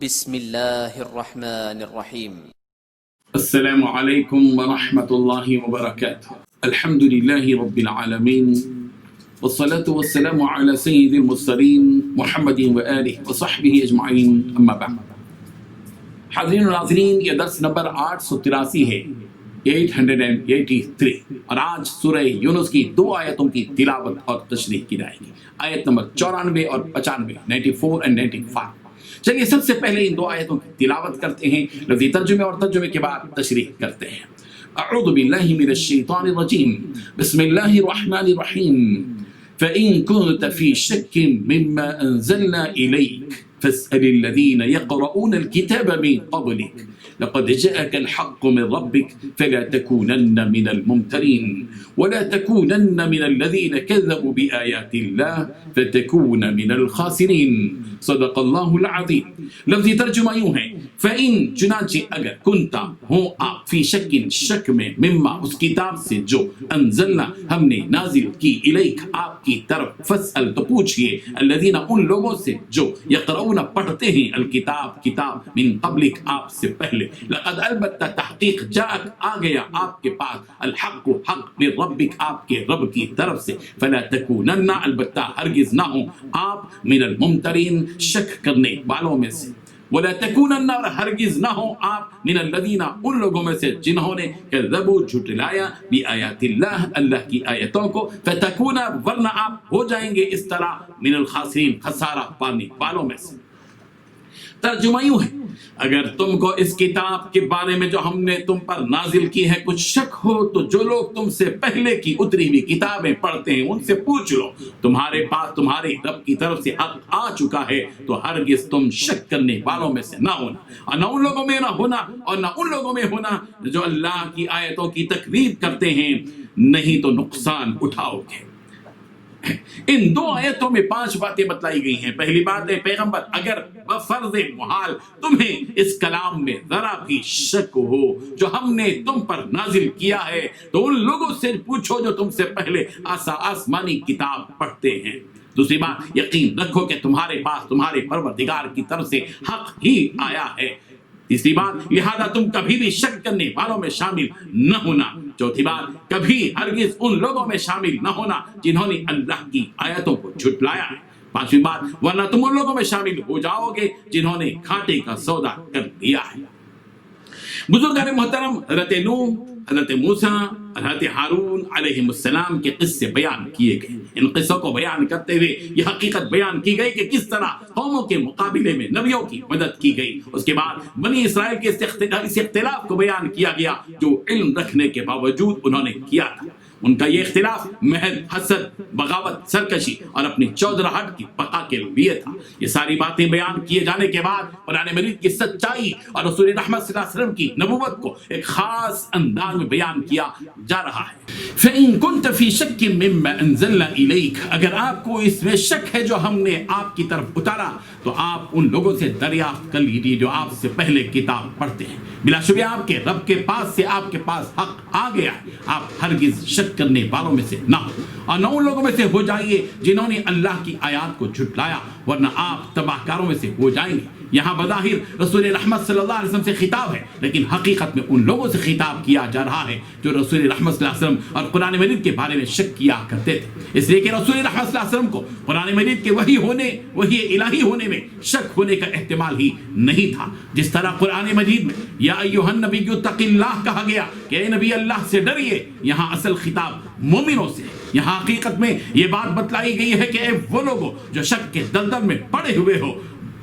بسم الله الرحمن الرحيم. السلام عليكم ورحمة الله وبركاته. الحمد لله رب العالمين والصلاة والسلام على سيد المرسلين محمد وآله وصحبه أجمعين أما بعد. حاضرین و ناظرین، یہ درس نمبر 883 ہے، 883، اور آج سورہ یونس کی 2 آیتوں کی تلاوت اور تشریح کی جائے گی، آیت نمبر 94 اور 95، 94 and 95۔ چلیے سب سے پہلے ان 2 آیتوں کی تلاوت کرتے ہیں، لفظی ترجمے اور ترجمے کے بعد تشریح کرتے ہیں۔ اعوذ باللہ من الشیطان الرجیم، بسم اللہ الرحمن الرحیم۔ فَإِن كُنْتَ فِي شَكٍّ مِّمَّا أَنزَلْنَا إِلَيْكَ فاسأل الذين يقرؤون الكتاب من قبلك لقد جاءك الحق من ربك فلا تكونن من الممترين ولا تكونن من الذين كذبوا بآيات الله فتكون من الخاسرين۔ صدق اللہ العظیم۔ لفظی ترجمہ یوں ہے، فَإِن چنانچہ اگر کنتا ہوں آپ فی شکن شک میں، مما اس کتاب سے جو انزلنا ہم نے نازل کی، الیک آپ کی طرف، فاسأل تو پوچھئے، الذین ان لوگوں سے جو یقرؤون پڑھتے ہیں، الکتاب کتاب، من قبلک آپ سے پہلے، لقد البتہ تحقیق، جاءک آ گیا آپ کے پاس، الحق حق، من ربک آپ کے رب کی طرف سے، فلا تکونن البتہ ہرگز نہ ہوں آپ، من الممترین شک کرنے والوں میں سے، ولا تکونن اور ہرگز نہ ہوں آپ، من الذین ان لوگوں میں سے جنہوں نے کذبوا جھٹلایا، بآیات اللہ اللہ کی آیتوں کو، فتکون ورنہ آپ ہو جائیں گے اس طرح، من الخاسرین خسارہ پانے والوں میں سے۔ ترجمہ یوں ہے، اگر تم کو اس کتاب کے بارے میں جو ہم نے تم پر نازل کی ہے کچھ شک ہو، تو جو لوگ تم سے پہلے کی اتری ہوئی کتابیں پڑھتے ہیں ان سے پوچھ لو، تمہارے پاس تمہارے رب کی طرف سے حق آ چکا ہے، تو ہرگز تم شک کرنے والوں میں سے نہ ہونا، اور نہ ان لوگوں میں نہ ہونا، اور نہ ان لوگوں میں ہونا جو اللہ کی آیتوں کی تکذیب کرتے ہیں، نہیں تو نقصان اٹھاؤ گے۔ ان 2 آیتوں میں 5 باتیں بتلائی گئی ہیں۔ پہلی بات ہے، پیغمبر اگر بفرض محال تمہیں اس کلام میں ذرا بھی شک ہو جو ہم نے تم پر نازل کیا ہے، تو ان لوگوں سے پوچھو جو تم سے پہلے آسمانی کتاب پڑھتے ہیں۔ دوسری بات، یقین رکھو کہ تمہارے پاس تمہارے پروردگار کی طرف سے حق ہی آیا ہے۔ تیسری بات، لہذا تم کبھی بھی شک کرنے والوں میں شامل نہ ہونا۔ چوتھی بات، کبھی ہرگز ان لوگوں میں شامل نہ ہونا جنہوں نے اللہ کی آیتوں کو جھٹلایا ہے۔ پانچویں بات، ورنہ تم ان لوگوں میں شامل ہو جاؤ گے جنہوں نے گھاٹے کا سودا کر لیا ہے۔ بزرگان محترم، حضرت نوح، حضرت موسیٰ، حضرت ہارون علیہ السلام کے قصے بیان کیے گئے۔ ان قصوں کو بیان کرتے ہوئے یہ حقیقت بیان کی گئی کہ کس طرح قوموں کے مقابلے میں نبیوں کی مدد کی گئی۔ اس کے بعد بنی اسرائیل کے اس اختلاف کو بیان کیا گیا جو علم رکھنے کے باوجود انہوں نے کیا تھا۔ ان کا یہ اختلاف محض حسد، بغاوت، سرکشی اور اپنی چودراہٹ کی بقا کے لیے تھا۔ یہ ساری باتیں بیان کیے جانے کے بعد قرآن مجید کی سچائی اور رسول رحمت صلی اللہ علیہ وسلم کی نبوت کو ایک خاص انداز میں بیان کیا جا رہا ہے۔ فَإِن كُنْتَ فِي شَكٍّ مِّمَّا أَنزَلْنَا إِلَيْكَ، اگر آپ کو اس میں شک ہے جو ہم نے آپ کی طرف اتارا، تو آپ ان لوگوں سے دریافت کر لیجیے جو آپ سے پہلے کتاب پڑھتے ہیں۔ بلا شبہ آپ کے رب کے پاس سے آپ کے پاس حق آ گیا ہے، آپ ہرگز شک کرنے والوں میں سے نہ ہو، اور نہ ان لوگوں میں سے ہو جائیے جنہوں نے اللہ کی آیات کو جھٹلایا، ورنہ آپ تباہ کاروں میں سے ہو جائیں گے۔ یہاں بظاہر رسول رحمت صلی اللہ علیہ وسلم سے خطاب ہے، لیکن حقیقت میں ان لوگوں سے خطاب کیا جا رہا ہے جو رسول رحمت صلی اللہ علیہ وسلم اور قرآن مجید کے بارے میں شک کیا کرتے تھے۔ اس لیے کہ رسول رحمت صلی اللہ علیہ وسلم کو قرآن مجید کے وحی الہی ہونے میں شک ہونے کا احتمال ہی نہیں تھا۔ جس طرح قرآن مجید میں یا ایھا النبی اتق اللہ کہا گیا کہ اے نبی اللہ سے ڈریے، یہاں اصل خطاب مومنوں سے۔ یہاں حقیقت میں یہ بات بتلائی گئی ہے کہ اے وہ لوگوں جو شک کے دلدل میں پڑے ہوئے ہو،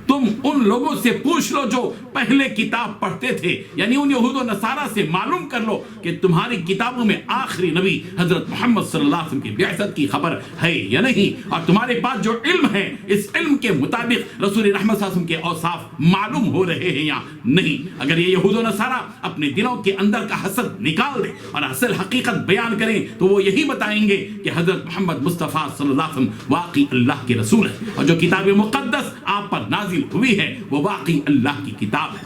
تم ان لوگوں سے پوچھ لو جو پہلے کتاب پڑھتے تھے، یعنی ان یہود و نصارہ سے معلوم کر لو کہ تمہاری کتابوں میں آخری نبی حضرت محمد صلی اللہ علیہ وسلم کی بعثت کی خبر ہے یا نہیں، اور تمہارے پاس جو علم ہے اس علم کے مطابق رسول رحمت صلی اللہ علیہ وسلم کے اوصاف معلوم ہو رہے ہیں یا نہیں۔ اگر یہ یہود و نصارہ اپنے دلوں کے اندر کا حسد نکال دیں اور اصل حقیقت بیان کریں، تو وہ یہی بتائیں گے کہ حضرت محمد مصطفیٰ صلی اللہ علیہ وسلم واقعی اللہ کے رسول ہیں، اور جو کتاب مقدس آپ پر نازل ہوئی ہے وہ واقعی اللہ کی کتاب ہے۔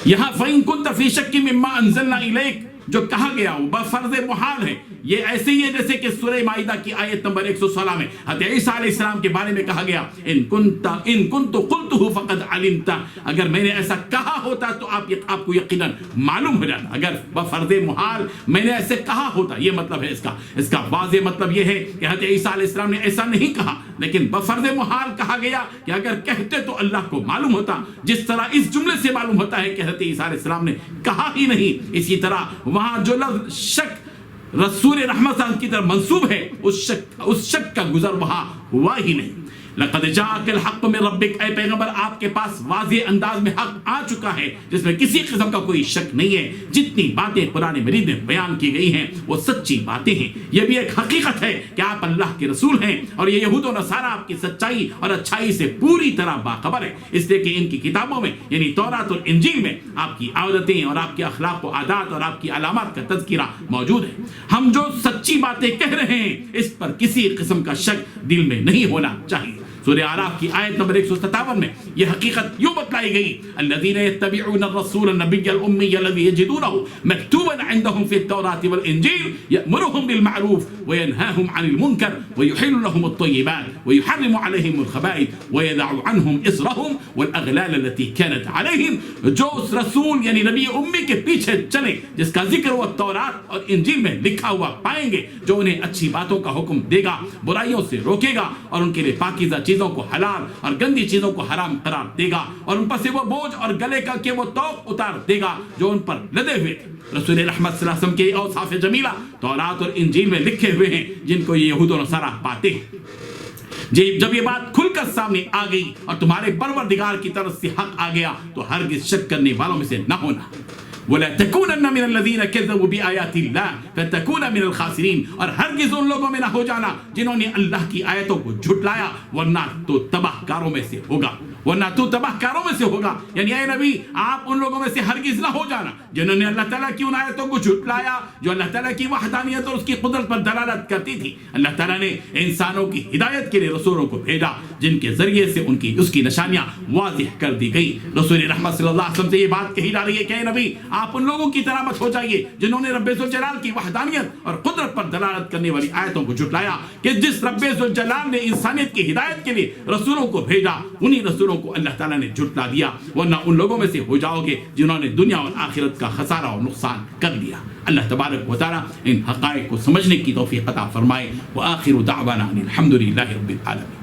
یہاں فَإِن كُنْتَ فِي شَكٍّ مِّمَّا أَنزَلْنَا إِلَيْكَ جو کہا گیا وہ بفرض محال ہے، یہ ایسے ہی ہے جیسے کہ سورہ مائدہ کی آیت نمبر 116 میں حضرت عیسیٰ علیہ السلام کے بارے میں کہا گیا ان کنت قلتہ فقد علمت، اگر میں نے ایسا کہا ہوتا تو آپ کو یقیناً معلوم ہو جاتا، اگر بفرض محال میں نے ایسے کہا ہوتا، یہ مطلب ہے اس کا واضح مطلب یہ ہے کہ حضرت عیسیٰ علیہ السلام نے ایسا نہیں کہا، لیکن بفرض محال کہا گیا کہ اگر کہتے تو اللہ کو معلوم ہوتا، جس طرح اس جملے سے معلوم ہوتا ہے کہ حضرت عیسیٰ علیہ السلام نے کہا ہی نہیں۔ اسی طرح وہاں جو لفظ شک رسول رحمت صلی اللہ علیہ وسلم کی طرف منسوب ہے، اس شک کا گزر وہاں ہوا ہی نہیں۔ لقد جاءک الحق من ربک، اے پیغمبر آپ کے پاس واضح انداز میں حق آ چکا ہے جس میں کسی قسم کا کوئی شک نہیں ہے۔ جتنی باتیں قرآن مجید میں بیان کی گئی ہیں وہ سچی باتیں ہیں، یہ بھی ایک حقیقت ہے کہ آپ اللہ کے رسول ہیں، اور یہ یہود و نصارہ آپ کی سچائی اور اچھائی سے پوری طرح باخبر ہے، اس لیے کہ ان کی کتابوں میں یعنی تورات اور انجیل میں آپ کی عادتیں اور آپ کے اخلاق و عادات اور آپ کی علامات کا تذکرہ موجود ہے۔ ہم جو سچی باتیں کہہ رہے ہیں اس پر کسی قسم کا شک دل میں نہیں ہونا چاہیے۔ سورہ اعراف کی آیت نمبر 157 میں یہ حقیقت یوں بتلائی گئی، الذین یتبعون الرسول النبی الامی الذی یجدونہ مکتوبا عندهم فی التوراۃ والانجیل یأمرهم بالمعروف وینہاہم عن المنکر ویحل لهم الطیبات ویحرم علیہم الخبائث ویدع عنہم اصرہم والاغلال التي كانت علیہم۔ جو اس رسول یعنی نبی امی کے پیچھے چلے جس کا ذکر وہ تورات اور انجیل میں لکھا ہوا پائیں گے، جو انہیں اچھی باتوں کا حکم دے گا، برائیوں سے روکے گا، اور ان کے لیے پاکیزہ چیزوں کو حلال اور گندی چیزوں کو حرام قرار دے گا، اور ان پر سے وہ بوجھ اور گلے کا کہ وہ توق اتار دے گا جو ان پر لدے ہوئے تھے۔ رسول رحمت صلی اللہ علیہ وسلم کے اوصاف جمیلہ تورات اور انجیل میں لکھے ہوئے ہیں جن کو یہ یہود و نصارہ پاتے ہیں۔ جب یہ بات کھل کر سامنے آ گئی اور تمہارے پروردگار کی طرف سے حق آ گیا تو ہرگز شک کرنے والوں میں سے نہ ہونا۔ وَلَا تَكُونَنَّ مِنَ الَّذِينَ كَذَّبُوا بِآيَاتِ اللَّهِ فَتَكُونَ مِنَ الْخَاسِرِينَ، اور ہرگز ان لوگوں میں نہ ہو جانا جنہوں نے اللہ کی آیتوں کو جھٹلایا، ورنہ تو تباہ کاروں میں سے ہوگا، یعنی اے نبی آپ ان لوگوں میں سے ہرگز نہ ہو جانا جنہوں نے اللہ تعالیٰ کی ان آیتوں کو جھٹلایا جو اللہ تعالیٰ کی وحدانیت اور اس کی قدرت پر دلالت کرتی تھی۔ اللہ تعالیٰ نے انسانوں کی ہدایت کے لیے رسولوں کو بھیجا جن کے ذریعے سے اس کی نشانیاں واضح کر دی گئی۔ رسول رحمت صلی اللہ علیہ وسلم سے یہ بات کہی جا رہی ہے کہ اے نبی آپ ان لوگوں کی طرح مت ہو جائیے جنہوں نے رب ذوالجلال کی وحدانیت اور قدرت پر دلالت کرنے والی آیتوں کو جھٹلایا، کہ جس رب ذوالجلال نے انسانیت کی ہدایت کے لیے رسولوں کو بھیجا انہی رسولوں کو اللہ تعالیٰ نے جھٹلا دیا، ورنہ ان لوگوں میں سے ہو جاؤ گے جنہوں نے دنیا اور آخرت کا خسارہ اور نقصان کر لیا۔ اللہ تبارک و تعالیٰ ان حقائق کو سمجھنے کی توفیق عطا فرمائے۔ وآخر دعوانا ان الحمد للہ رب العالمین۔